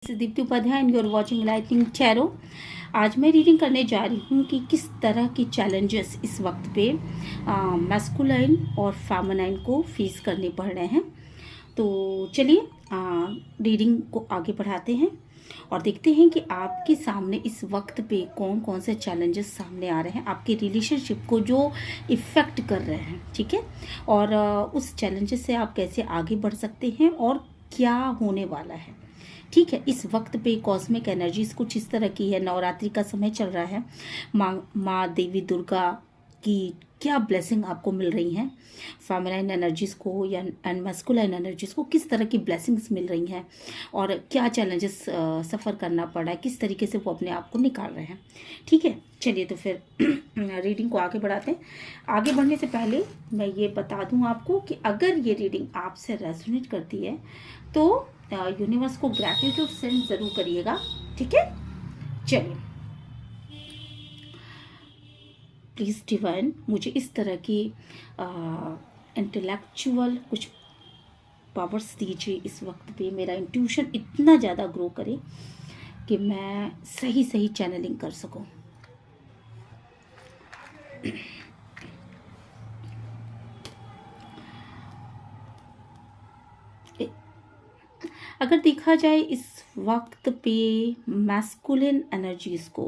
Deepti Upadhyay and you are watching Lightning Tarot. आज मैं reading करने जा रही हूँ कि किस तरह की चैलेंजेस इस वक्त पे मैस्कुलाइन और फेमिनाइन को फेस करने पड़ रहे हैं। तो चलिए रीडिंग को आगे बढ़ाते हैं और देखते हैं कि आपके सामने इस वक्त पे कौन कौन से चैलेंजेस सामने आ रहे हैं, आपके रिलेशनशिप को जो इफ़ेक्ट कर रहे हैं। ठीक है, और उस चैलेंजेस से आप कैसे आगे बढ़ सकते हैं और क्या होने वाला है। ठीक है, इस वक्त पे कॉस्मिक एनर्जीज कुछ इस तरह की है। नवरात्रि का समय चल रहा है। माँ देवी दुर्गा की क्या ब्लेसिंग आपको मिल रही हैं, फेमिनाइन एनर्जीज को या एंड मैस्कुलाइन एनर्जीज को किस तरह की ब्लेसिंग्स मिल रही हैं और क्या चैलेंजेस सफ़र करना पड़ा है, किस तरीके से वो अपने आप को निकाल रहे हैं। ठीक है, चलिए तो फिर रीडिंग को आगे बढ़ाते हैं। आगे बढ़ने से पहले मैं ये बता दूं आपको कि अगर ये रीडिंग आपसे रेजोनेट करती है तो यूनिवर्स को ग्रैटिट्यूड सेंड ज़रूर करिएगा। ठीक है, चलिए प्लीज़ डिवाइन मुझे इस तरह की इंटेलेक्चुअल कुछ पावर्स दीजिए इस वक्त पे। मेरा इंट्यूशन इतना ज़्यादा ग्रो करे कि मैं सही सही चैनलिंग कर सकूं। अगर देखा जाए इस वक्त पे मैस्कुलिन एनर्जीज को,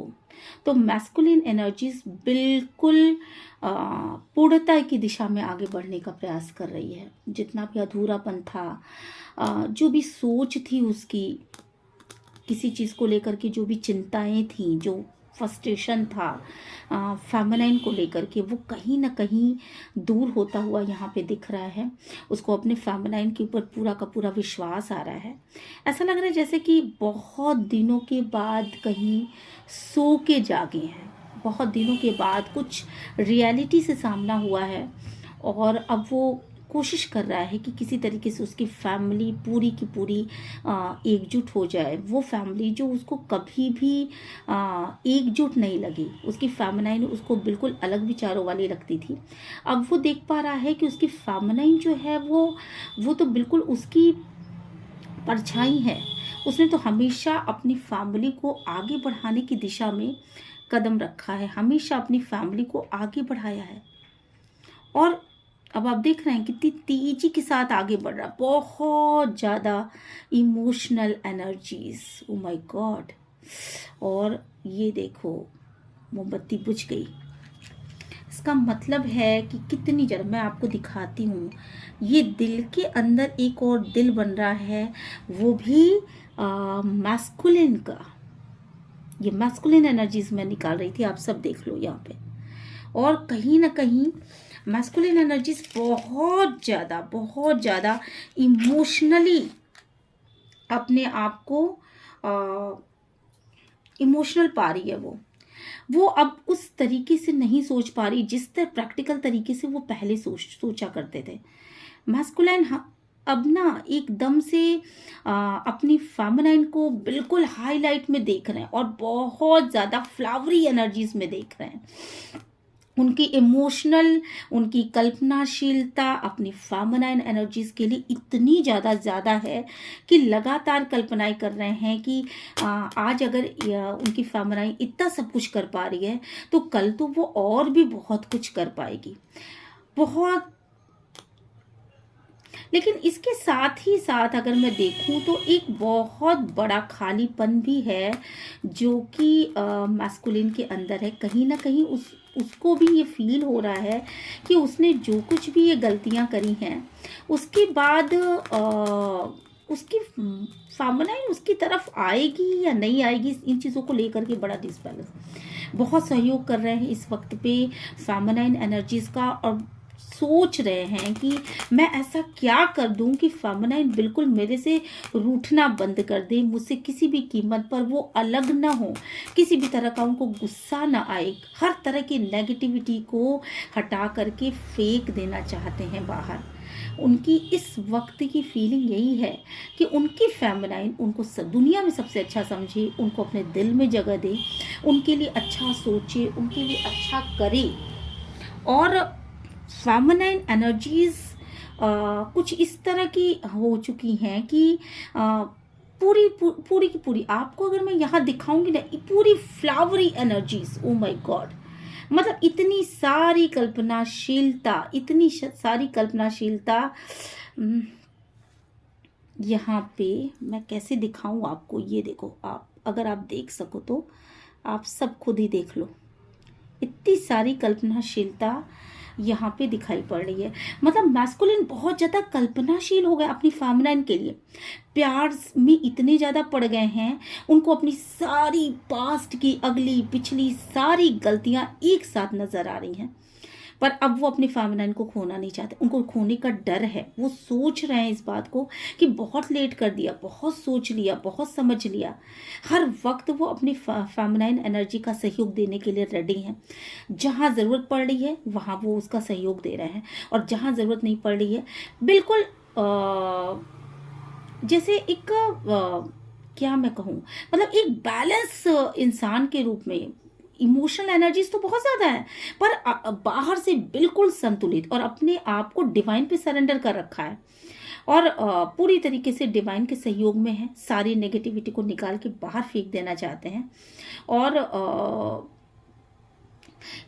तो मैस्कुलिन एनर्जीज बिल्कुल पूर्णता की दिशा में आगे बढ़ने का प्रयास कर रही है। जितना भी अधूरापन था, जो भी सोच थी उसकी, किसी चीज़ को लेकर के जो भी चिंताएं थी, जो फ्रस्ट्रेशन था फेमिनाइन को लेकर के, वो कहीं ना कहीं दूर होता हुआ यहाँ पे दिख रहा है। उसको अपने फेमिनाइन के ऊपर पूरा का पूरा विश्वास आ रहा है। ऐसा लग रहा है जैसे कि बहुत दिनों के बाद कहीं सो के जागे हैं, बहुत दिनों के बाद कुछ रियलिटी से सामना हुआ है और अब वो कोशिश कर रहा है कि किसी तरीके से उसकी फैमिली पूरी की पूरी एकजुट हो जाए। वो फैमिली जो उसको कभी भी एकजुट नहीं लगी, उसकी फेमिनाइन उसको बिल्कुल अलग विचारों वाली लगती थी। अब वो देख पा रहा है कि उसकी फेमिनाइन जो है वो तो बिल्कुल उसकी परछाई है। उसने तो हमेशा अपनी फैमिली को आगे बढ़ाने की दिशा में कदम रखा है, हमेशा अपनी फैमिली को आगे बढ़ाया है। और अब आप देख रहे हैं कितनी तेजी के साथ आगे बढ़ रहा है, बहुत ज़्यादा emotional energies. Oh my God. और ये देखो मोमबत्ती बुझ गई। इसका मतलब है कि कितनी ज़्यादा, मैं आपको दिखाती हूँ, ये दिल के अंदर एक और दिल बन रहा है, वो भी मैस्कुलिन का। ये मैस्कुलिन एनर्जीज मैं निकाल रही थी, आप सब देख लो यहाँ पे। और कहीं ना कहीं मैस्कुलिन एनर्जीज बहुत ज़्यादा इमोशनली अपने आप को इमोशनल पा रही है। वो अब उस तरीके से नहीं सोच पा रही जिस तरह प्रैक्टिकल तरीके से वो पहले सोचा करते थे। मैस्कुलाइन अब ना एकदम से अपनी फेमिनाइन को बिल्कुल हाईलाइट में देख रहे हैं और बहुत ज़्यादा फ्लावरी एनर्जीज में देख रहे हैं। उनकी इमोशनल, उनकी कल्पनाशीलता अपनी फेमिनाइन एनर्जीज के लिए इतनी ज़्यादा है कि लगातार कल्पनाएं कर रहे हैं कि आज अगर उनकी फेमिनाइन इतना सब कुछ कर पा रही है तो कल तो वो और भी बहुत कुछ कर पाएगी, बहुत। लेकिन इसके साथ ही साथ अगर मैं देखूं तो एक बहुत बड़ा खालीपन भी है जो कि मैस्कुलिन के अंदर है। कहीं ना कहीं उसको भी ये फील हो रहा है कि उसने जो कुछ भी ये गलतियां करी हैं उसके बाद उसकी फेमिनाइन उसकी तरफ आएगी या नहीं आएगी, इन चीज़ों को लेकर के बड़ा डिसबैलेंस। बहुत सहयोग कर रहे हैं इस वक्त पे फेमिनाइन एनर्जीज का और सोच रहे हैं कि मैं ऐसा क्या कर दूं कि फेमिनाइन बिल्कुल मेरे से रूठना बंद कर दे, मुझसे किसी भी कीमत पर वो अलग ना हो, किसी भी तरह का उनको गुस्सा ना आए, हर तरह की नेगेटिविटी को हटा करके फेंक देना चाहते हैं बाहर। उनकी इस वक्त की फीलिंग यही है कि उनकी फेमिनाइन उनको दुनिया में सबसे अच्छा समझे, उनको अपने दिल में जगह दे, उनके लिए अच्छा सोचे, उनके लिए अच्छा करे। और फेमिनाइन एनर्जीज कुछ इस तरह की हो चुकी हैं कि पूरी की पूरी आपको अगर मैं यहाँ दिखाऊंगी ना, ये पूरी flowery energies, oh my God, मतलब इतनी सारी कल्पनाशीलता, इतनी सारी कल्पनाशीलता। यहाँ पे मैं कैसे दिखाऊं आपको, ये देखो, आप अगर आप देख सको तो आप सब खुद ही देख लो, इतनी सारी कल्पनाशीलता यहाँ पे दिखाई पड़ रही है। मतलब मैस्कुलिन बहुत ज़्यादा कल्पनाशील हो गया अपनी फेमिनिन के लिए, प्यार में इतने ज़्यादा पड़ गए हैं, उनको अपनी सारी पास्ट की अगली पिछली सारी गलतियाँ एक साथ नज़र आ रही हैं। पर अब वो अपनी फेमिनिन को खोना नहीं चाहते, उनको खोने का डर है। वो सोच रहे हैं इस बात को कि बहुत लेट कर दिया, बहुत सोच लिया, बहुत समझ लिया। हर वक्त वो अपनी फेमिनिन एनर्जी का सहयोग देने के लिए रेडी हैं। जहाँ ज़रूरत पड़ रही है वहाँ वो उसका सहयोग दे रहे हैं, और जहाँ ज़रूरत नहीं पड़ रही है बिल्कुल जैसे एक क्या मैं कहूँ, मतलब एक बैलेंस इंसान के रूप में। इमोशनल एनर्जीज तो बहुत ज़्यादा है, पर बाहर से बिल्कुल संतुलित, और अपने आप को डिवाइन पे सरेंडर कर रखा है, और पूरी तरीके से डिवाइन के सहयोग में है। सारी नेगेटिविटी को निकाल के बाहर फेंक देना चाहते हैं। और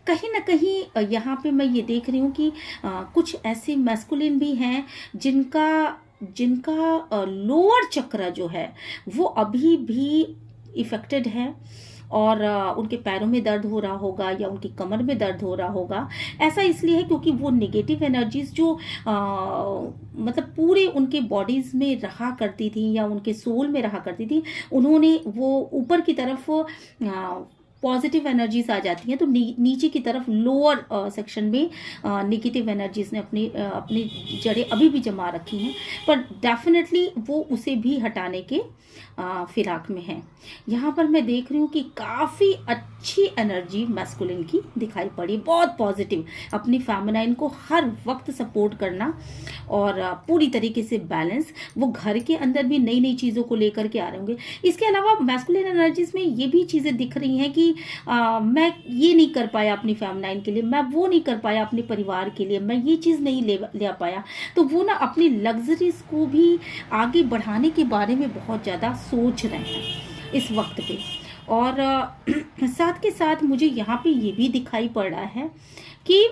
कहीं ना कहीं यहाँ पे मैं ये देख रही हूँ कि कुछ ऐसे मैस्कुलिन भी हैं जिनका लोअर चक्र जो है वो अभी भी इफेक्टेड है, और उनके पैरों में दर्द हो रहा होगा या उनकी कमर में दर्द हो रहा होगा। ऐसा इसलिए है क्योंकि वो नेगेटिव एनर्जीज जो मतलब पूरे उनके बॉडीज में रहा करती थी या उनके सोल में रहा करती थी, उन्होंने वो ऊपर की तरफ पॉजिटिव एनर्जीज आ जाती हैं, तो नीचे की तरफ लोअर सेक्शन में नेगेटिव एनर्जीज ने अपनी जड़ें अभी भी जमा रखी हैं। पर डेफिनेटली वो उसे भी हटाने के फिराक में है। यहाँ पर मैं देख रही हूँ कि काफ़ी अच्छी एनर्जी मैस्कुलिन की दिखाई पड़ी, बहुत पॉजिटिव, अपनी फेमिनाइन को हर वक्त सपोर्ट करना और पूरी तरीके से बैलेंस। वो घर के अंदर भी नई नई चीज़ों को लेकर के आ रहे होंगे। इसके अलावा मैस्कुलिन एनर्जीज में ये भी चीज़ें दिख रही हैं कि मैं ये नहीं कर पाया अपनी फेमिनाइन के लिए, मैं वो नहीं कर पाया अपने परिवार के लिए, मैं ये चीज़ नहीं ले पाया, तो वो ना अपनी लग्जरीज को भी आगे बढ़ाने के बारे में बहुत ज़्यादा सोच रहे हैं इस वक्त पे। और साथ के साथ मुझे यहाँ पे ये भी दिखाई पड़ रहा है कि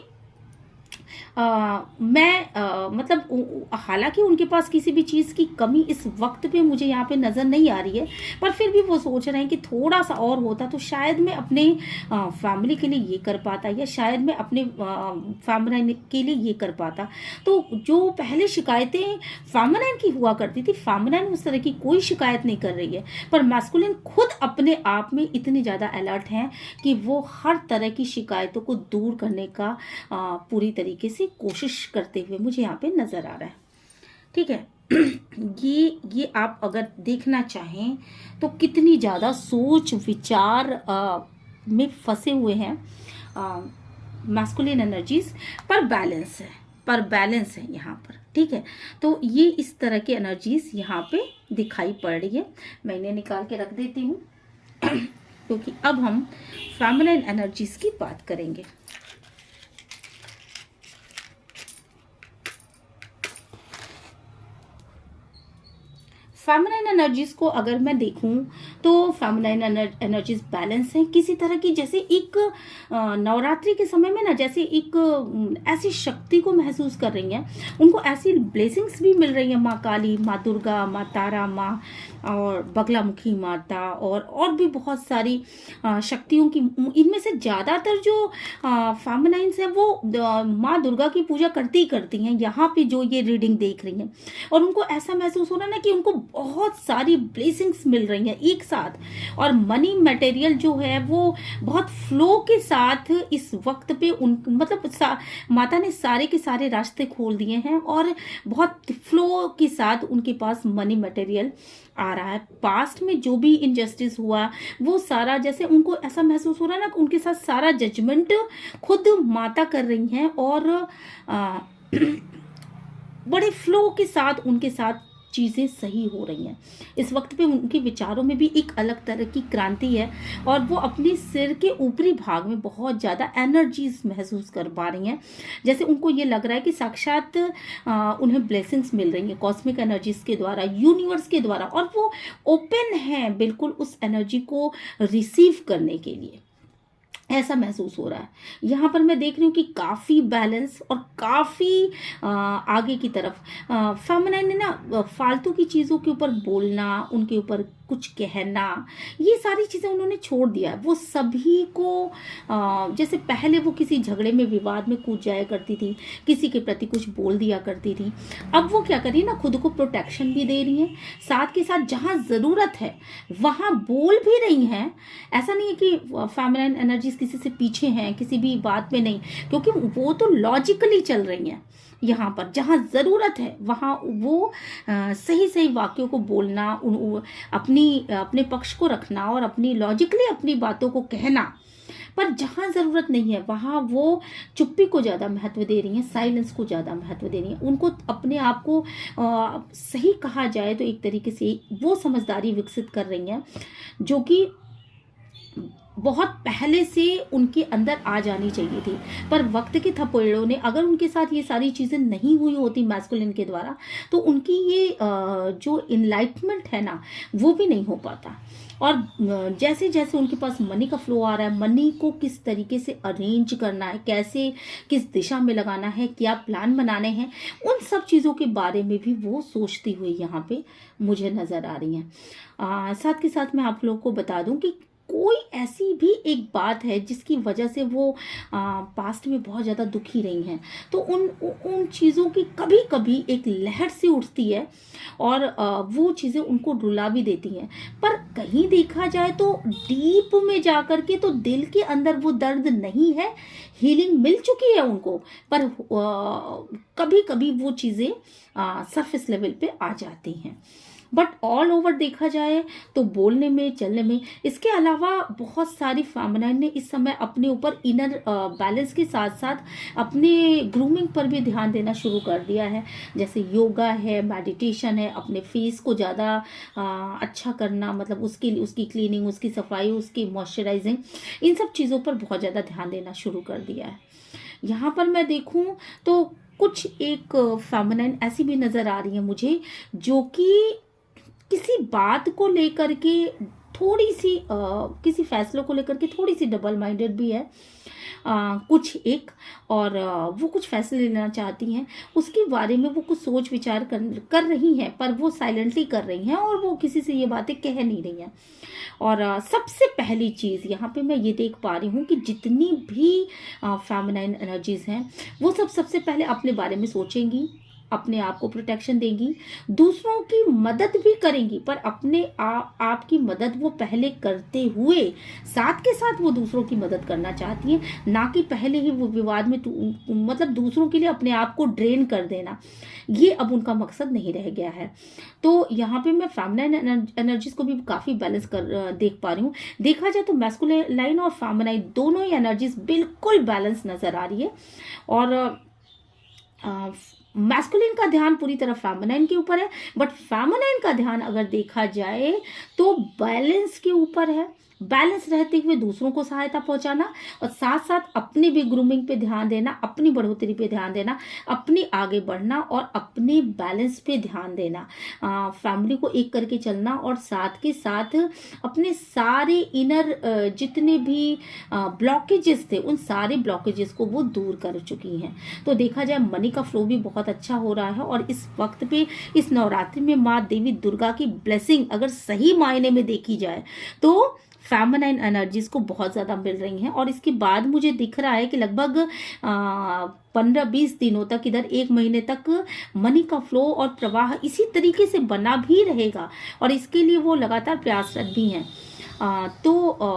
मतलब हालांकि उनके पास किसी भी चीज़ की कमी इस वक्त पे मुझे यहाँ पे नज़र नहीं आ रही है, पर फिर भी वो सोच रहे हैं कि थोड़ा सा और होता तो शायद मैं अपने फैमिली के लिए ये कर पाता, या शायद मैं अपने फैमिली के लिए ये कर पाता। तो जो पहले शिकायतें फेमिनिन की हुआ करती थी, फेमिनिन उस तरह की कोई शिकायत नहीं कर रही है, पर मैस्कुलिन खुद अपने आप में इतने ज़्यादा अलर्ट हैं कि वो हर तरह की शिकायतों को दूर करने का पूरी तरीके से कोशिश करते हुए मुझे यहाँ पे नज़र आ रहा है। ठीक है, ये आप अगर देखना चाहें तो कितनी ज़्यादा सोच विचार में फंसे हुए हैं मैस्कुलिन एनर्जीज, पर बैलेंस है यहाँ पर। ठीक है, तो ये इस तरह की एनर्जीज यहाँ पे दिखाई पड़ रही है। मैं इन्हें निकाल के रख देती हूँ क्योंकि अब हम फेमिनिन एनर्जीज की बात करेंगे। फेमिनिन एनर्जीज को अगर मैं देखूं तो फेमिनिन एनर्जीज बैलेंस हैं किसी तरह की, जैसे एक नवरात्रि के समय में ना जैसे एक ऐसी शक्ति को महसूस कर रही हैं, उनको ऐसी ब्लेसिंग्स भी मिल रही हैं, माँ काली, माँ दुर्गा, माँ तारा, माँ और बगलामुखी माता और भी बहुत सारी शक्तियों की। इनमें से ज़्यादातर जो फेमिनाइंस हैं वो माँ दुर्गा की पूजा करती हैं यहाँ पे जो ये रीडिंग देख रही हैं, और उनको ऐसा महसूस हो रहा है ना कि उनको बहुत सारी ब्लेसिंग्स मिल रही हैं एक साथ, और मनी मटेरियल जो है वो बहुत फ्लो के साथ इस वक्त पे मतलब माता ने सारे के सारे रास्ते खोल दिए हैं और बहुत फ्लो के साथ उनके पास मनी मटेरियल आ रहा है। पास्ट में जो भी इनजस्टिस हुआ वो सारा, जैसे उनको ऐसा महसूस हो रहा है ना कि उनके साथ सारा जजमेंट खुद माता कर रही हैं, और बड़े फ्लो के साथ उनके साथ चीज़ें सही हो रही हैं। इस वक्त पे उनके विचारों में भी एक अलग तरह की क्रांति है और वो अपने सिर के ऊपरी भाग में बहुत ज़्यादा एनर्जीज महसूस कर पा रही हैं। जैसे उनको ये लग रहा है कि साक्षात उन्हें ब्लेसिंग्स मिल रही हैं कॉस्मिक एनर्जीज के द्वारा, यूनिवर्स के द्वारा, और वो ओपन हैं बिल्कुल उस एनर्जी को रिसीव करने के लिए। ऐसा महसूस हो रहा है। यहाँ पर मैं देख रही हूँ कि काफ़ी बैलेंस और काफ़ी आगे की तरफ फेमिनाइन ने ना फालतू की चीज़ों के ऊपर बोलना, उनके ऊपर कुछ कहना, ये सारी चीज़ें उन्होंने छोड़ दिया है। वो सभी को जैसे पहले वो किसी झगड़े में, विवाद में कूद जाया करती थी, किसी के प्रति कुछ बोल दिया करती थी, अब वो क्या कर रही है ना, खुद को प्रोटेक्शन भी दे रही हैं, साथ के साथ जहाँ ज़रूरत है वहाँ बोल भी रही हैं। ऐसा नहीं है कि फेमिनाइन एनर्जीज किसी से पीछे हैं, किसी भी बात में नहीं, क्योंकि वो तो लॉजिकली चल रही हैं। यहाँ पर जहाँ ज़रूरत है वहाँ वो सही सही वाक्यों को बोलना, अपने पक्ष को रखना और अपनी लॉजिकली अपनी बातों को कहना। पर जहाँ ज़रूरत नहीं है वहाँ वो चुप्पी को ज़्यादा महत्व दे रही हैं, साइलेंस को ज़्यादा महत्व दे रही हैं। उनको अपने आप को सही कहा जाए तो एक तरीके से वो समझदारी विकसित कर रही हैं जो कि बहुत पहले से उनके अंदर आ जानी चाहिए थी। पर वक्त के थपेड़ों ने, अगर उनके साथ ये सारी चीज़ें नहीं हुई होती मैस्कुलिन के द्वारा, तो उनकी ये जो इनलाइटमेंट है ना, वो भी नहीं हो पाता। और जैसे जैसे उनके पास मनी का फ्लो आ रहा है, मनी को किस तरीके से अरेंज करना है, कैसे किस दिशा में लगाना है, क्या प्लान बनाने हैं, उन सब चीज़ों के बारे में भी वो सोचती हुई यहाँ पे मुझे नज़र आ रही हैं। साथ के साथ मैं आप लोगों को बता दूं कि कोई ऐसी भी एक बात है जिसकी वजह से वो पास्ट में बहुत ज़्यादा दुखी रही हैं, तो उन चीज़ों की कभी कभी एक लहर सी उठती है और वो चीज़ें उनको रुला भी देती हैं। पर कहीं देखा जाए तो डीप में जाकर के तो दिल के अंदर वो दर्द नहीं है, हीलिंग मिल चुकी है उनको, पर कभी कभी वो चीज़ें सरफेस लेवल पे आ जाती हैं। बट ऑल ओवर देखा जाए तो बोलने में, चलने में, इसके अलावा बहुत सारी फेमिनाइन ने इस समय अपने ऊपर इनर बैलेंस के साथ साथ अपने ग्रूमिंग पर भी ध्यान देना शुरू कर दिया है। जैसे योगा है, मेडिटेशन है, अपने फेस को ज़्यादा अच्छा करना, मतलब उसकी क्लीनिंग, उसकी सफाई, उसकी मॉइस्चराइजिंग, इन सब चीज़ों पर बहुत ज़्यादा ध्यान देना शुरू कर दिया है। यहाँ पर मैं देखूँ तो कुछ एक फेमिनाइन ऐसी भी नज़र आ रही है मुझे जो कि किसी बात को लेकर के थोड़ी सी किसी फैसलों को लेकर के थोड़ी सी डबल माइंडेड भी है कुछ एक, और वो कुछ फैसले लेना चाहती हैं, उसके बारे में वो कुछ सोच विचार कर रही हैं, पर वो साइलेंटली कर रही हैं और वो किसी से ये बातें कह नहीं रही हैं। और सबसे पहली चीज़ यहाँ पे मैं ये देख पा रही हूँ कि जितनी भी फेमिनाइन एनर्जीज हैं वो सबसे पहले अपने बारे में सोचेंगी, अपने आप को प्रोटेक्शन देंगी, दूसरों की मदद भी करेंगी, पर अपने आप की मदद वो पहले करते हुए साथ के साथ वो दूसरों की मदद करना चाहती हैं, ना कि पहले ही वो विवाद में मतलब दूसरों के लिए अपने आप को ड्रेन कर देना। ये अब उनका मकसद नहीं रह गया है। तो यहाँ पे मैं फेमिनाइन एनर्जीज को भी काफ़ी बैलेंस कर देख पा रही हूँ। देखा जाए तो मैस्कुलिन और फेमिनाइन दोनों ही एनर्जीज बिल्कुल बैलेंस नज़र आ रही है। और मैस्कुलिन का ध्यान पूरी तरह फेमिनाइन के ऊपर है, बट फेमिनाइन का ध्यान अगर देखा जाए तो बैलेंस के ऊपर है। बैलेंस रहते हुए दूसरों को सहायता पहुंचाना और साथ साथ अपने भी ग्रूमिंग पे ध्यान देना, अपनी बढ़ोतरी पे ध्यान देना, अपने आगे बढ़ना और अपने बैलेंस पे ध्यान देना, फैमिली को एक करके चलना और साथ के साथ अपने सारे इनर जितने भी ब्लॉकेजेस थे उन सारे ब्लॉकेजेस को वो दूर कर चुकी हैं। तो देखा जाए मनी का फ्लो भी बहुत अच्छा हो रहा है और इस वक्त पे इस नवरात्रि में माँ देवी दुर्गा की ब्लेसिंग अगर सही मायने में देखी जाए तो फेमिनाइन एनर्जीज को बहुत ज़्यादा मिल रही हैं। और इसके बाद मुझे दिख रहा है कि लगभग 15-20 दिनों तक, इधर 1 महीने तक मनी का फ्लो और प्रवाह इसी तरीके से बना भी रहेगा और इसके लिए वो लगातार प्रयासरत भी हैं।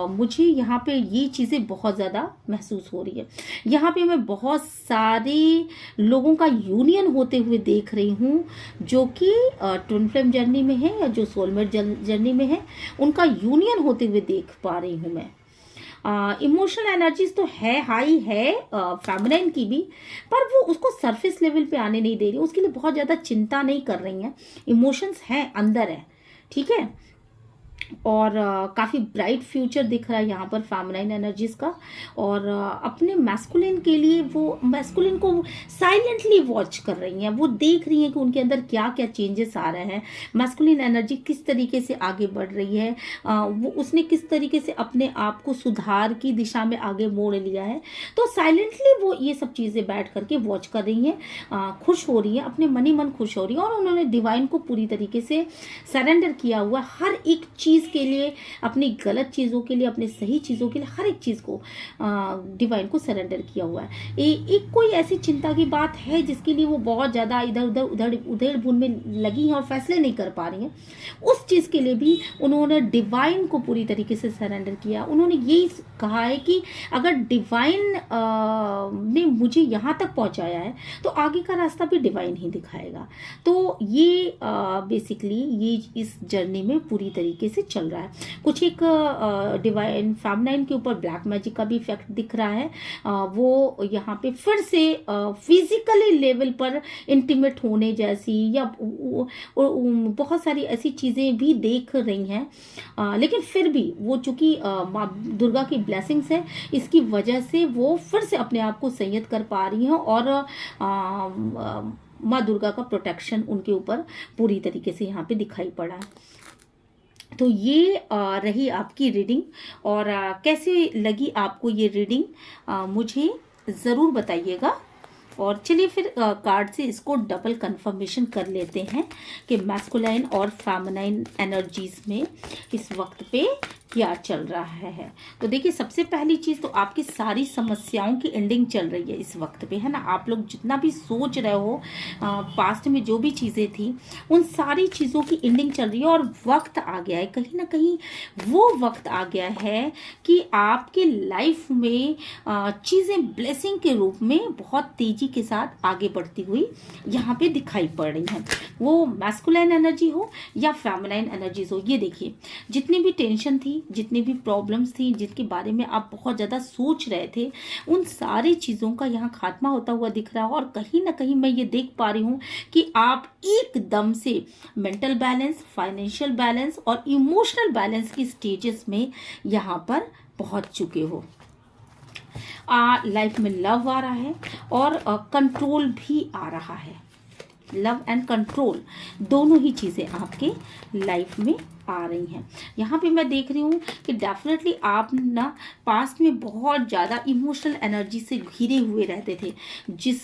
मुझे यहाँ पे ये चीज़ें बहुत ज़्यादा महसूस हो रही है। यहाँ पे मैं बहुत सारे लोगों का यूनियन होते हुए देख रही हूँ जो कि ट्विन फ्लेम जर्नी में है या जो सोलमेट जर्नी में है, उनका यूनियन होते हुए देख पा रही हूँ मैं। इमोशनल एनर्जीज तो है, हाई है फेमिनाइन की भी, पर वो उसको सरफेस लेवल पे आने नहीं दे रही, उसके लिए बहुत ज़्यादा चिंता नहीं कर रही हैं। इमोशंस हैं, अंदर है, ठीक है। और काफ़ी ब्राइट फ्यूचर दिख रहा है यहाँ पर फेमिनाइन एनर्जीज का। और अपने मैस्कुलिन के लिए वो मैस्कुलिन को साइलेंटली वॉच कर रही हैं, वो देख रही हैं कि उनके अंदर क्या क्या चेंजेस आ रहे हैं, मैस्कुलिन एनर्जी किस तरीके से आगे बढ़ रही है, वो उसने किस तरीके से अपने आप को सुधार की दिशा में आगे मोड़ लिया है। तो साइलेंटली वो ये सब चीज़ें बैठ करके वॉच कर रही हैं, खुश हो रही हैं, अपने मन ही मन खुश हो रही हैं। और उन्होंने डिवाइन को पूरी तरीके से सरेंडर किया हुआ, हर एक चीज़ के लिए, अपनी गलत चीज़ों के लिए, अपने सही चीज़ों के लिए, हर एक चीज़ को डिवाइन को सरेंडर किया हुआ है। एक कोई ऐसी चिंता की बात है जिसके लिए वो बहुत ज़्यादा इधर उधेड़ बुन में लगी हैं और फैसले नहीं कर पा रही हैं, उस चीज़ के लिए भी उन्होंने डिवाइन को पूरी तरीके से सरेंडर किया। उन्होंने यही कहा है कि अगर डिवाइन ने मुझे यहाँ तक पहुँचाया है तो आगे का रास्ता भी डिवाइन ही दिखाएगा। तो ये बेसिकली ये इस जर्नी में पूरी तरीके से चल रहा है। कुछ एक डिवाइन फेमिनाइन के ऊपर ब्लैक मैजिक का भी इफेक्ट दिख रहा है। वो यहाँ पे फिर से फिजिकली लेवल पर इंटीमेट होने जैसी या बहुत सारी ऐसी चीज़ें भी देख रही हैं, लेकिन फिर भी वो चूंकि माँ दुर्गा की ब्लेसिंग्स है, इसकी वजह से वो फिर से अपने आप को संयत कर पा रही हैं और माँ दुर्गा का प्रोटेक्शन उनके ऊपर पूरी तरीके से यहाँ पे दिखाई पड़ा है। तो ये रही आपकी रीडिंग। और कैसे लगी आपको ये रीडिंग मुझे ज़रूर बताइएगा। और चलिए फिर कार्ड से इसको डबल कंफर्मेशन कर लेते हैं कि मैस्कुलाइन और फेमिनाइन एनर्जीज में इस वक्त पे क्या चल रहा है। तो देखिए, सबसे पहली चीज़ तो आपकी सारी समस्याओं की एंडिंग चल रही है इस वक्त पे, है ना। आप लोग जितना भी सोच रहे हो, पास्ट में जो भी चीज़ें थी, उन सारी चीज़ों की एंडिंग चल रही है। और वक्त आ गया है, कहीं ना कहीं वो वक्त आ गया है कि आपके लाइफ में चीज़ें ब्लेसिंग के रूप में बहुत तेज़ी के साथ आगे बढ़ती हुई यहाँ पे दिखाई पड़ रही हैं। वो मैस्कुलाइन एनर्जी हो या फेमिनाइन एनर्जीज हो, ये देखिए, जितनी भी टेंशन थी, जितनी भी प्रॉब्लम्स थी, जिनके बारे में आप बहुत ज़्यादा सोच रहे थे, उन सारी चीज़ों का यहाँ खात्मा होता हुआ दिख रहा है। और कहीं ना कहीं मैं ये देख पा रही हूँ कि आप एकदम से मेंटल बैलेंस, फाइनेंशियल बैलेंस और इमोशनल बैलेंस की स्टेजेस में यहाँ पर पहुँच चुके हो। लाइफ में लव आ रहा है और कंट्रोल भी आ रहा है। लव एंड कंट्रोल दोनों ही चीज़ें आपके लाइफ में आ रही हैं। यहाँ पे मैं देख रही हूँ कि डेफिनेटली आप ना पास्ट में बहुत ज़्यादा इमोशनल एनर्जी से घिरे हुए रहते थे,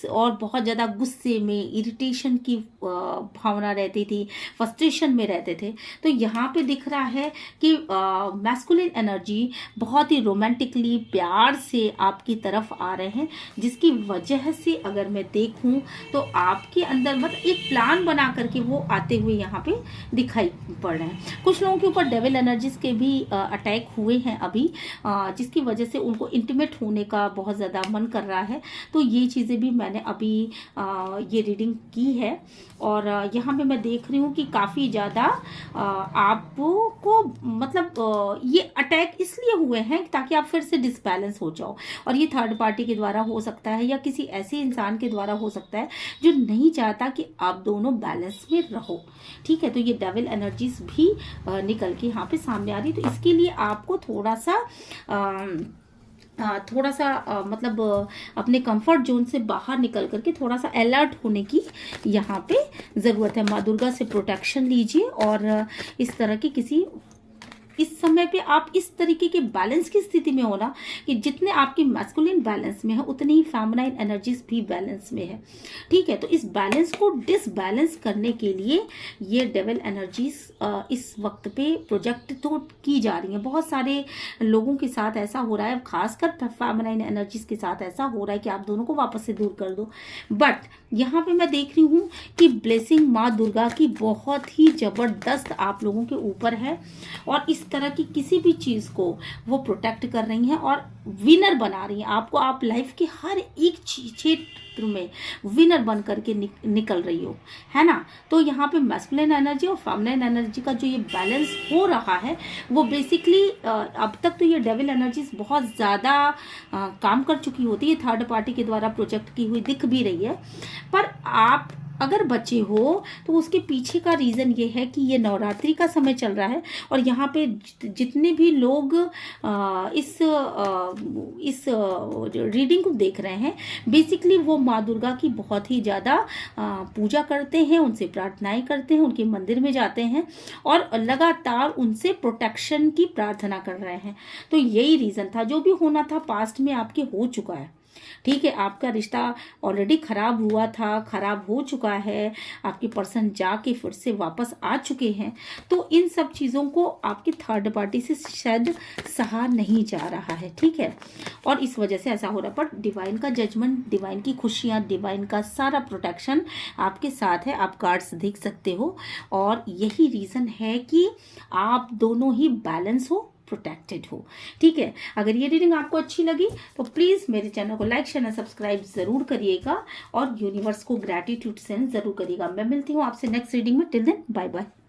और बहुत ज़्यादा गुस्से में, इरिटेशन की भावना रहती थी, फ्रस्ट्रेशन में रहते थे। तो यहाँ पे दिख रहा है कि मैस्कुलिन एनर्जी बहुत ही रोमांटिकली, प्यार से आपकी तरफ आ रहे हैं, जिसकी वजह से अगर मैं देखूँ तो आपके अंदर मतलब एक प्लान बना करके वो आते हुए यहाँ पे दिखाई पड़ रहे हैं। कुछ लोगों के ऊपर डेविल एनर्जीज के भी अटैक हुए हैं अभी, जिसकी वजह से उनको इंटीमेट होने का बहुत ज़्यादा मन कर रहा है। तो ये चीज़ें भी मैंने अभी ये रीडिंग की है। और यहाँ पे मैं देख रही हूँ कि काफ़ी ज़्यादा आपको मतलब ये अटैक इसलिए हुए हैं ताकि आप फिर से डिसबैलेंस हो जाओ। और ये थर्ड पार्टी के द्वारा हो सकता है या किसी ऐसे इंसान के द्वारा हो सकता है जो नहीं चाहता कि आप दोनों बैलेंस में रहो, ठीक है। तो ये डेविल एनर्जीज भी निकल के यहाँ पे सामने आ रही। तो इसके लिए आपको थोड़ा सा मतलब अपने कंफर्ट जोन से बाहर निकल करके थोड़ा सा अलर्ट होने की यहाँ पे ज़रूरत है। माँ दुर्गा से प्रोटेक्शन लीजिए और इस तरह की इस समय पे आप इस तरीके के बैलेंस की स्थिति में होना कि जितने आपकी मैस्कुलिन बैलेंस में है उतनी ही फेमिनाइन एनर्जीज भी बैलेंस में है, ठीक है। तो इस बैलेंस को डिसबैलेंस करने के लिए ये डेविल एनर्जीज इस वक्त पे प्रोजेक्ट तो की जा रही हैं। बहुत सारे लोगों के साथ ऐसा हो रहा है, खासकर फेमिनाइन एनर्जीज के साथ ऐसा हो रहा है कि आप दोनों को वापस से दूर कर दो। बट यहाँ पे मैं देख रही हूँ कि ब्लेसिंग माँ दुर्गा की बहुत ही ज़बरदस्त आप लोगों के ऊपर है। और इस तरह की किसी भी चीज़ को वो प्रोटेक्ट कर रही हैं और विनर बना रही हैं आपको। आप लाइफ के हर एक क्षेत्र में विनर बन करके निकल रही हो, है ना। तो यहाँ पे मैस्कुलिन एनर्जी और फेमिनिन एनर्जी का जो ये बैलेंस हो रहा है वो बेसिकली अब तक तो ये डेविल एनर्जीज बहुत ज़्यादा काम कर चुकी होती है, थर्ड पार्टी के द्वारा प्रोजेक्ट की हुई दिख भी रही है। पर आप अगर बचे हो तो उसके पीछे का रीज़न ये है कि ये नवरात्रि का समय चल रहा है और यहाँ पे जितने भी लोग इस रीडिंग को देख रहे हैं बेसिकली वो माँ दुर्गा की बहुत ही ज़्यादा पूजा करते हैं, उनसे प्रार्थनाएं करते हैं, उनके मंदिर में जाते हैं और लगातार उनसे प्रोटेक्शन की प्रार्थना कर रहे हैं। तो यही रीज़न था, जो भी होना था पास्ट में आपके हो चुका है, ठीक है। आपका रिश्ता ऑलरेडी खराब हुआ था, खराब हो चुका है, आपके पर्सन जाके फिर से वापस आ चुके हैं। तो इन सब चीज़ों को आपकी थर्ड पार्टी से शायद सहा नहीं जा रहा है, ठीक है। और इस वजह से ऐसा हो रहा है। पर डिवाइन का जजमेंट, डिवाइन की खुशियाँ, डिवाइन का सारा प्रोटेक्शन आपके साथ है, आप कार्ड्स देख सकते हो। और यही रीज़न है कि आप दोनों ही बैलेंस हो, प्रोटेक्टेड हो, ठीक है। अगर ये रीडिंग आपको अच्छी लगी तो प्लीज़ मेरे चैनल को लाइक शेयर सब्सक्राइब ज़रूर करिएगा और यूनिवर्स को ग्रैटिट्यूड सेंड ज़रूर करिएगा। मैं मिलती हूँ आपसे नेक्स्ट रीडिंग में। Till then bye bye.